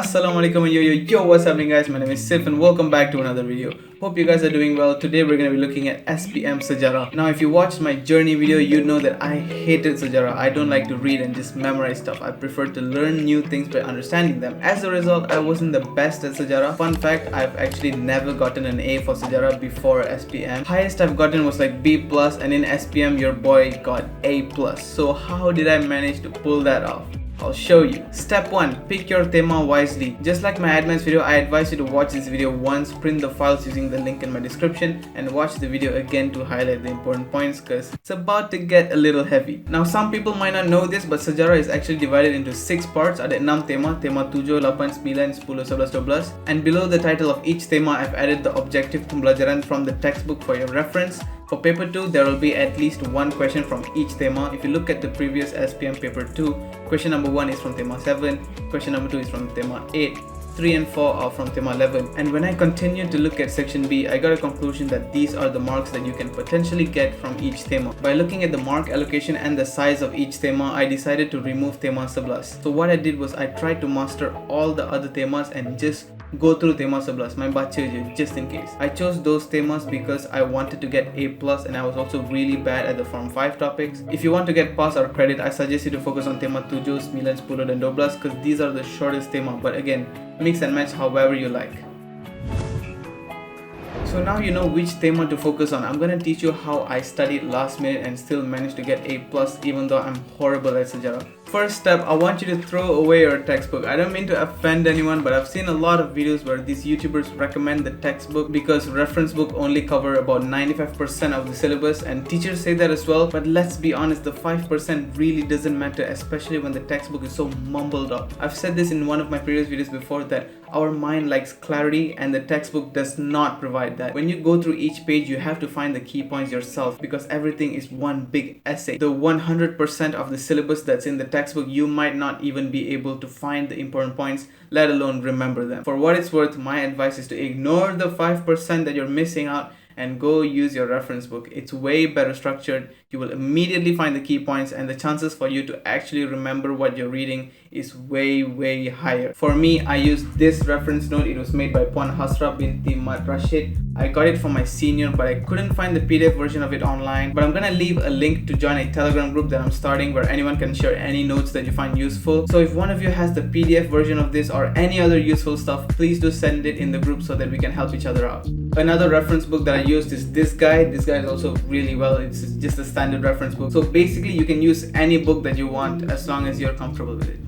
Assalamualaikum and yo, what's happening guys? My name is Sif and welcome back to another video. Hope you guys are doing well. Today we're going to be looking at SPM Sejarah. Now if you watched my journey video, you'd know that I hated Sejarah. I don't like to read and just memorize stuff. I prefer to learn new things by understanding them. As a result, I wasn't the best at Sejarah. Fun fact, I've actually never gotten an A for Sejarah before SPM. Highest I've gotten was like B+, and in SPM your boy got A+. So how did I manage to pull that off? I'll show you. Step 1. Pick your thema wisely. Just like my advanced video, I advise you to watch this video once, print the files using the link in my description, and watch the video again to highlight the important points because it's about to get a little heavy. Now some people might not know this, but Sejarah is actually divided into 6 parts. Ada 6 tema, tema 7, 8, 9, 10, 11, 12. And below the title of each thema, I've added the objective pembelajaran from the textbook for your reference. For paper 2, there will be at least one question from each thema. If you look at the previous SPM paper 2, question number 1 is from thema 7, question number 2 is from thema 8, 3 and 4 are from thema 11. And when I continued to look at section B, I got a conclusion that these are the marks that you can potentially get from each thema. By looking at the mark allocation and the size of each thema, I decided to remove thema 11. So what I did was I tried to master all the other themas and just go through thema 11, main baca je, just in case. I chose those themas because I wanted to get A+, and I was also really bad at the Form 5 topics. If you want to get pass or credit, I suggest you to focus on thema 7, 9, 10 dan 12 because these are the shortest thema, but again, mix and match however you like. So now you know which thema to focus on. I'm gonna teach you how I studied last minute and still managed to get A+ even though I'm horrible at Sejarah. First step, I want you to throw away your textbook. I don't mean to offend anyone, but I've seen a lot of videos where these YouTubers recommend the textbook because reference book only cover about 95% of the syllabus, and teachers say that as well, but let's be honest, the 5% really doesn't matter, especially when the textbook is so mumbled up. I've said this in one of my previous videos before that our mind likes clarity and the textbook does not provide that. When you go through each page, you have to find the key points yourself because everything is one big essay. The 100% of the syllabus that's in the textbook, you might not even be able to find the important points, let alone remember them. For what it's worth, my advice is to ignore the 5% that you're missing out and go use your reference book. It's way better structured. You will immediately find the key points and the chances for you to actually remember what you're reading is way higher. For me, I used this reference note. It was made by Puan Hasra binti Mat Rashid. I got it from my senior, but I couldn't find the PDF version of it online. But I'm gonna leave a link to join a Telegram group that I'm starting where anyone can share any notes that you find useful. So if one of you has the PDF version of this or any other useful stuff, please do send it in the group so that we can help each other out. Another reference book that I used is this guy. This guy is also really well. It's just a standard reference book. So basically you can use any book that you want as long as you're comfortable with it.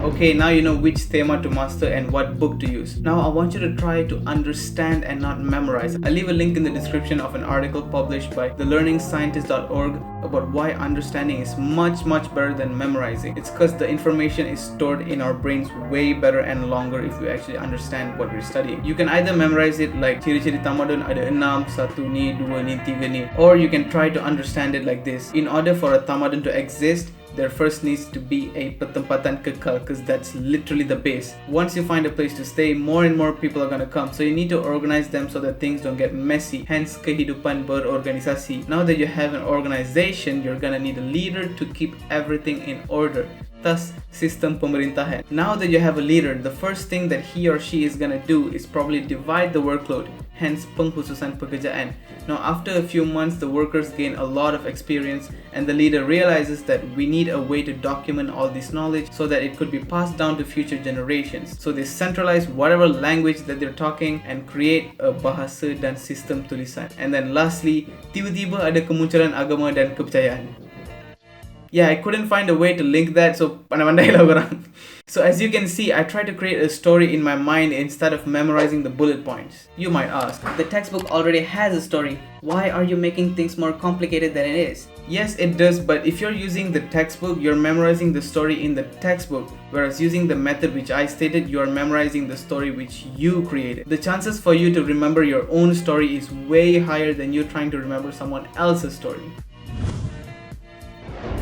Okay, now you know which thema to master and what book to use. Now I want you to try to understand and not memorize. I'll leave a link in the description of an article published by thelearningscientist.org about why understanding is much better than memorizing. It's because the information is stored in our brains way better and longer if we actually understand what we're studying. You can either memorize it like ciri-ciri tamadun ada 6, 1 ni, 2 ni, 3 ni, or you can try to understand it like this. In order for a tamadun to exist, there first needs to be a pertempatan kekal because that's literally the base. Once you find a place to stay, more and more people are gonna come. So you need to organize them so that things don't get messy. Hence, kehidupan berorganisasi. Now that you have an organization, you're gonna need a leader to keep everything in order. Thus, sistem pemerintahan. Now that you have a leader, the first thing that he or she is gonna do is probably divide the workload. Hence, pengkhususan pekerjaan. Now, after a few months, the workers gain a lot of experience and the leader realizes that we need a way to document all this knowledge so that it could be passed down to future generations. So they centralize whatever language that they're talking and create a bahasa dan sistem tulisan. And then lastly, tiba-tiba ada kemunculan agama dan kepercayaan. Yeah, I couldn't find a way to link that, so pandai-pandai lah korang. So as you can see, I tried to create a story in my mind instead of memorizing the bullet points. You might ask, the textbook already has a story. Why are you making things more complicated than it is? Yes, it does, but if you're using the textbook, you're memorizing the story in the textbook. Whereas using the method which I stated, you're memorizing the story which you created. The chances for you to remember your own story is way higher than you trying to remember someone else's story.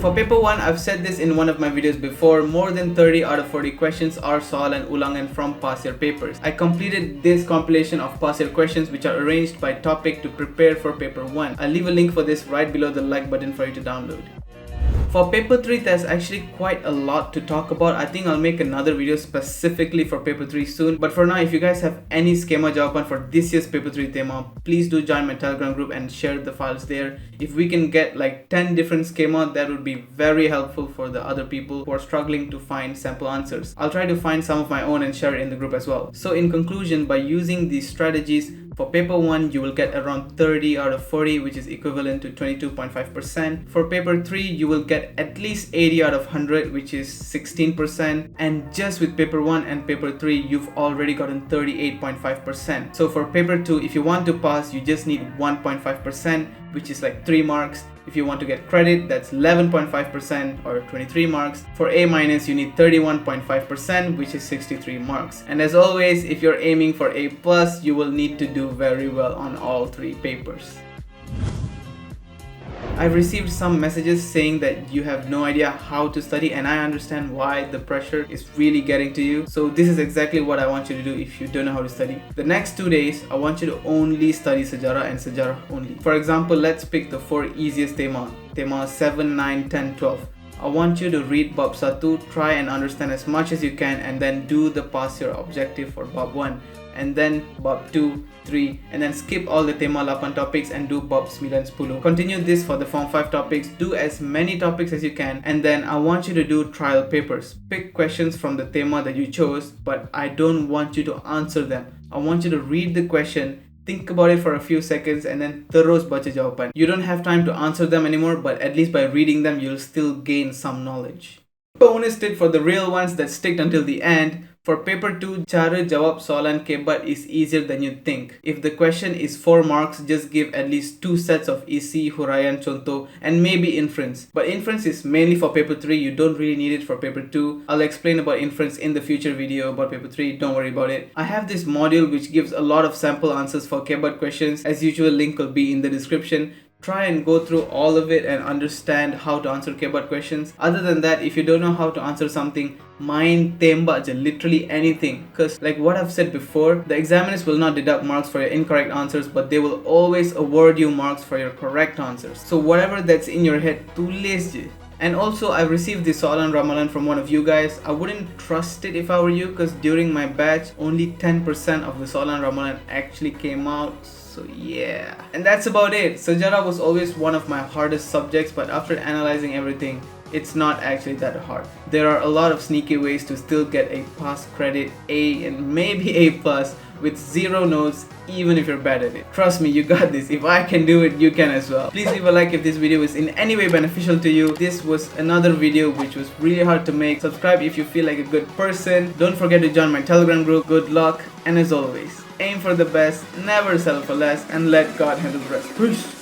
For paper 1, I've said this in one of my videos before, more than 30 out of 40 questions are soalan ulangan from past year papers. I completed this compilation of past year questions which are arranged by topic to prepare for paper 1. I'll leave a link for this right below the like button for you to download. For paper 3, there's actually quite a lot to talk about. I think I'll make another video specifically for paper 3 soon. But for now, if you guys have any schema jawapan for this year's paper 3 tema, please do join my Telegram group and share the files there. If we can get like 10 different schema, that would be very helpful for the other people who are struggling to find sample answers. I'll try to find some of my own and share it in the group as well. So in conclusion, by using these strategies, for paper 1, you will get around 30 out of 40, which is equivalent to 22.5%. For paper 3, you will get at least 80 out of 100, which is 16%. And just with paper 1 and paper 3, you've already gotten 38.5%. So for paper 2, if you want to pass, you just need 1.5%, which is like 3 marks. If you want to get credit, that's 11.5% or 23 marks. For A-, you need 31.5%, which is 63 marks. And as always, if you're aiming for A+, you will need to do very well on all 3 papers. I've received some messages saying that you have no idea how to study, and I understand why the pressure is really getting to you. So this is exactly what I want you to do if you don't know how to study. The next 2 days, I want you to only study Sejarah and Sejarah only. For example, let's pick the 4 easiest tema. Tema 7, 9, 10, 12. I want you to read Bab 1, try and understand as much as you can, and then do the past year objective for Bab 1. And then Bab 2, 3, and then skip all the tema 8 topics and do Bab 9, 10. Continue this for the Form 5 topics, do as many topics as you can, and then I want you to do trial papers. Pick questions from the tema that you chose, but I don't want you to answer them. I want you to read the question, think about it for a few seconds, and then terus baca jawapan. You don't have time to answer them anymore, but at least by reading them, you'll still gain some knowledge. Bonus tip for the real ones that stick until the end. For paper 2, cara jawab soalan kebat is easier than you think. If the question is 4 marks, just give at least 2 sets of isi, huraian, contoh, and maybe inference. But inference is mainly for paper 3, you don't really need it for paper 2. I'll explain about inference in the future video about paper 3, don't worry about it. I have this module which gives a lot of sample answers for kebat questions. As usual, link will be in the description. Try and go through all of it and understand how to answer kebat questions. Other than that, if you don't know how to answer something, main tembak je, literally anything. Because like what I've said before, the examiners will not deduct marks for your incorrect answers, but they will always award you marks for your correct answers. So whatever that's in your head, tulis je. And also, I received this Soalan Ramalan from one of you guys. I wouldn't trust it if I were you, because during my batch, only 10% of the Soalan Ramalan actually came out. So yeah, and that's about it. Sejarah was always one of my hardest subjects, but after analyzing everything, it's not actually that hard. There are a lot of sneaky ways to still get a pass credit A and maybe A+ with 0 notes, even if you're bad at it. Trust me, you got this. If I can do it, you can as well. Please leave a like if this video is in any way beneficial to you. This was another video which was really hard to make. Subscribe if you feel like a good person. Don't forget to join my Telegram group. Good luck, and as always, aim for the best, never settle for less, and let God handle the rest. Peace!